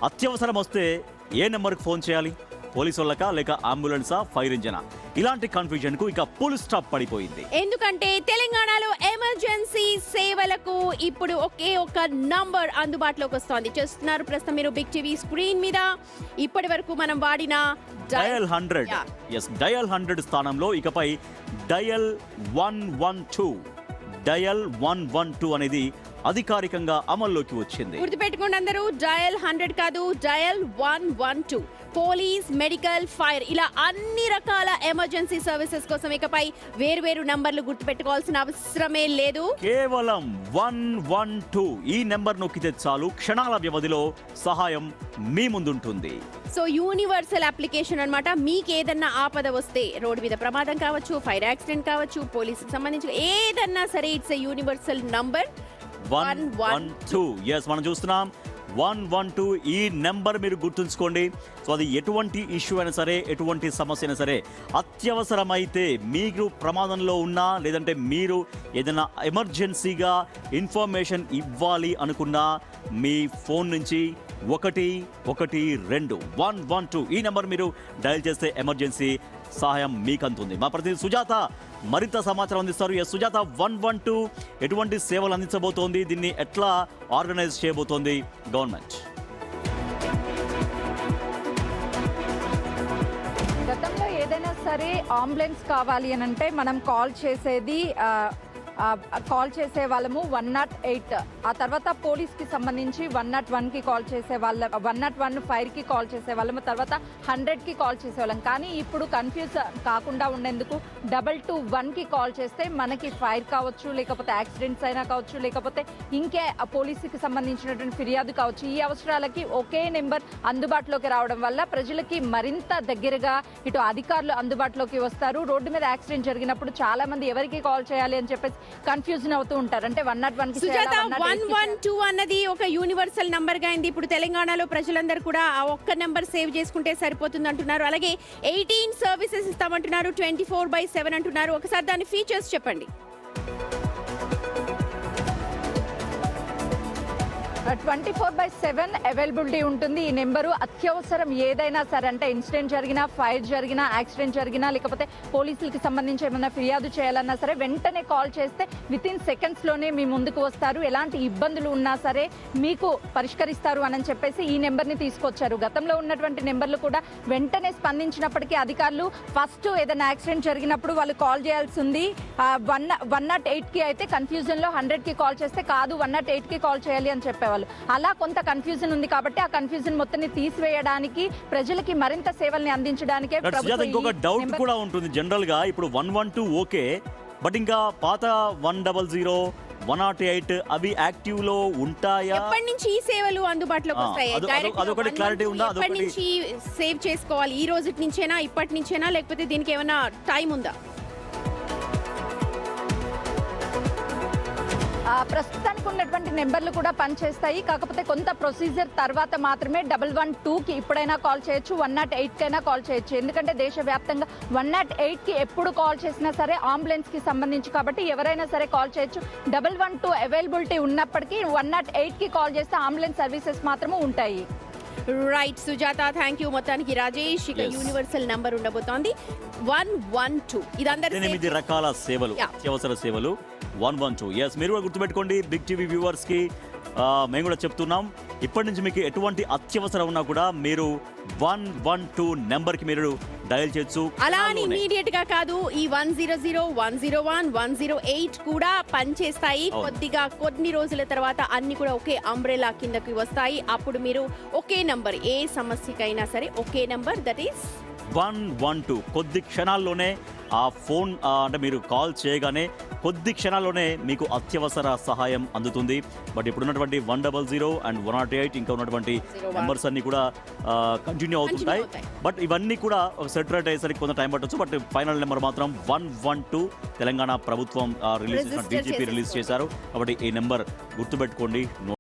అత్యవసరం వస్తే ఏ నెంబర్కి ఫోన్ చేయాలి? పోలీసు వాళ్ళకా లేక అంబులెన్సా, ఫైర్ ఇంజనా? ఇలాంటి కన్ఫ్యూజన్ కు ఇక ఫుల్ స్టాప్ పడిపోయింది. ఎందుకంటే తెలంగాణలో ఎమర్జెన్సీ సేవలకు ఇప్పుడు ఒకే ఒక నంబర్ అందుబాటులోకి వస్తోంది. చూస్తున్నారు ప్రస్తుతం మీరు బిగ్ టీవీ స్క్రీన్ మీద. ఇప్పటి వరకు మనం వాడిన డయల్ 100. ఎస్, డయల్ 100 స్థానంలో ఇకపై డయల్ 112 అనేది అధికారికంగా అమల్లోకి వచ్చింది. గుర్తుపెట్టుకోండి అందరూ, డయల్ 100 కాదు, డయల్ 112. పోలీస్, మెడికల్, ఫైర్ ఇలా అన్ని రకాల ఎమర్జెన్సీ సర్వీసెస్ కోసం ఇకపై వేర్వేరు నంబర్లు గుర్తుపెట్టుకోవాల్సిన అవసరమే లేదు. కేవలం 112 ఈ నెంబర్ నొక్కితే చాలు, క్షణాల వ్యవధిలో సహాయం మీ ముందుంటుంది. సో యూనివర్సల్ అప్లికేషన్ అన్నమాట. మీకు ఏదన్నా ఆపద వస్తే, రోడ్డు మీద ప్రమాదం కావచ్చు, ఫైర్ యాక్సిడెంట్ కావచ్చు, పోలీసుకి సంబంధించి ఏదన్నా సరే, it's a universal number 112. Yes, మనం చూస్తున్నాం 112 ఈ నెంబర్ మీరు గుర్తుంచుకోండి. సో అది ఎటువంటి ఇష్యూ అయినా సరే, ఎటువంటి సమస్య అయినా సరే, అత్యవసరమైతే మీరు ప్రమాదంలో ఉన్నా, లేదంటే మీరు ఏదైనా ఎమర్జెన్సీగా ఇన్ఫర్మేషన్ ఇవ్వాలి అనుకున్నా, మీ ఫోన్ నుంచి 112 ఈ నెంబర్ మీరు డయల్ చేస్తే ఎమర్జెన్సీ సహాయం మీకు అందుతుంది. మా ప్రతినిధి సుజాత మరింత సమాచారం అందిస్తారు. ఎస్ సుజాత, 112 ఎటువంటి సేవలు అందించబోతోంది? దీన్ని ఎట్లా ఆర్గనైజ్ చేయబోతోంది గవర్నమెంట్? గతంలో ఏదైనా సరే అంబులెన్స్ కావాలి అని అంటే మనం కాల్ చేసే వాళ్ళము 108. ఆ తర్వాత పోలీస్కి సంబంధించి 101కి కాల్ చేసే వాళ్ళ, 101 ఫైర్కి కాల్ చేసే వాళ్ళము, తర్వాత 100కి కాల్ చేసేవాళ్ళం. కానీ ఇప్పుడు కన్ఫ్యూజ్ కాకుండా ఉండేందుకు 221కి కాల్ చేస్తే మనకి ఫైర్ కావచ్చు, లేకపోతే యాక్సిడెంట్స్ అయినా కావచ్చు, లేకపోతే ఇంకే పోలీసుకి సంబంధించినటువంటి ఫిర్యాదు కావచ్చు, ఈ అవసరాలకి ఒకే నెంబర్ అందుబాటులోకి రావడం వల్ల ప్రజలకి మరింత దగ్గరగా ఇటు అధికారులు అందుబాటులోకి వస్తారు. రోడ్డు మీద యాక్సిడెంట్ జరిగినప్పుడు చాలా మంది ఎవరికి కాల్ చేయాలి అని చెప్పేసి కన్ఫ్యూజన్ అవుతూ ఉంటారు. అంటే 101కి సుజాత, 112 అన్నది ఒక యూనివర్సల్ నంబర్ గా అయింది. ఇప్పుడు తెలంగాణలో ప్రజలందరూ కూడా ఆ ఒక్క నెంబర్ సేవ్ చేసుకుంటే సరిపోతుంది అంటున్నారు. అలాగే 18 సర్వీసెస్ ఇస్తామంటున్నారు, 24/7 అంటున్నారు. ఒకసారి దాని ఫీచర్స్ చెప్పండి. 24/7 అవైలబిలిటీ ఉంటుంది. ఈ నెంబరు అత్యవసరం ఏదైనా సరే, అంటే ఇన్సిడెంట్ జరిగినా, ఫైర్ జరిగినా, యాక్సిడెంట్ జరిగినా, లేకపోతే పోలీసులకి సంబంధించి ఏమైనా ఫిర్యాదు చేయాలన్నా సరే వెంటనే కాల్ చేస్తే వితిన్ సెకండ్స్లోనే మీ ముందుకు వస్తారు. ఎలాంటి ఇబ్బందులు ఉన్నా సరే మీకు పరిష్కరిస్తారు అని చెప్పేసి ఈ నెంబర్ని తీసుకొచ్చారు. గతంలో ఉన్నటువంటి నెంబర్లు కూడా వెంటనే స్పందించినప్పటికీ అధికారులు ఫస్ట్ ఏదైనా యాక్సిడెంట్ జరిగినప్పుడు వాళ్ళు కాల్ చేయాల్సి ఉంది. 108కి అయితే కన్ఫ్యూజన్లో 100కి కాల్ చేస్తే కాదు, 108కి కాల్ చేయాలి అని చెప్పేవాళ్ళు. అలా కొంత కన్ఫ్యూజన్ ఉంది కాబట్టి ఆ కన్ఫ్యూజన్ మొత్తాన్ని తీసివేయడానికి, ప్రజలకి మరింత సేవల్ని అందించడానికే ఇంకొక డౌట్ కూడా ఉంటుంది. జనరల్ గా ఇప్పుడు 112 ఓకే, బట్ ఇంకా పాత 100, 108 అవి యాక్టివ్ లో ఉంటాయా? ఎప్పటి నుంచి ఈ సేవలు అందుబాటులోకి వస్తాయి? అదొకటి క్లారిటీ ఉందా? ఎప్పటి నుంచి సేవ్ చేసుకోవాలి? ఈ రోజు నుంచేనా, ఇప్పటి నుంచేనా, లేకపోతే దీనికి ఏమైనా టైం ఉందా? ప్రస్తుతానికి ఉన్నటువంటి నెంబర్లు కూడా పనిచేస్తాయి. కాకపోతే కొంత ప్రొసీజర్ తర్వాత మాత్రమే 112కి ఇప్పుడైనా కాల్ చేయొచ్చు, 108కైనా కాల్ చేయొచ్చు. ఎందుకంటే దేశవ్యాప్తంగా 108కి ఎప్పుడు కాల్ చేసినా సరే అంబులెన్స్కి సంబంధించి కాబట్టి ఎవరైనా సరే కాల్ చేయొచ్చు. 112 అవైలబిలిటీ ఉన్నప్పటికీ 108కి కాల్ చేస్తే అంబులెన్స్ సర్వీసెస్ మాత్రమే ఉంటాయి. Right Sujatha, thank you. మొత్తానికి రాజేష్, ఇక యూనివర్సల్ నంబర్ ఉండబోతోంది 112. ఇదందరూ 8 రకాల సేవలు, అత్యవసర సేవలు 112. ఎస్, మీరు కూడా గుర్తుపెట్టుకోండి. బిగ్ టీవీ వ్యూవర్స్ కి మేము కూడా చెప్తున్నాం, ఇప్పటి నుంచి మీకు ఎటువంటి అత్యవసరం ఉన్నా కూడా మీరు 112 నెంబర్ కి మీరు డయల్ చేయొచ్చు. అలా అని ఇమీడియట్ గా కాదు, ఈ 100, 101, 108 కూడా పనిచేస్తాయి. కొద్దిగా కొన్ని రోజుల తర్వాత అన్ని కూడా ఒకే అంబ్రెలా కిందకి వస్తాయి. అప్పుడు మీరు ఒకే నంబర్, ఏ సమస్యకైనా సరే ఒకే నంబర్, దట్ ఈస్ 112. కొద్ది క్షణాల్లోనే ఆ ఫోన్ అంటే మీరు కాల్ చేయగానే కొద్ది క్షణాల్లోనే మీకు అత్యవసర సహాయం అందుతుంది. బట్ ఇప్పుడున్నటువంటి 100 అండ్ 108 ఇంకా ఉన్నటువంటి నెంబర్స్ అన్ని కూడా కంటిన్యూ అవుతుంటాయి. బట్ ఇవన్నీ కూడా ఒక సెటరేట్ అయ్యేసరికి కొంత టైం పట్టొచ్చు. బట్ ఫైనల్ నెంబర్ మాత్రం 112 తెలంగాణ ప్రభుత్వం రిలీజ్ చేసిన, డీజీపీ రిలీజ్ చేశారు. కాబట్టి ఈ నెంబర్ గుర్తుపెట్టుకోండి.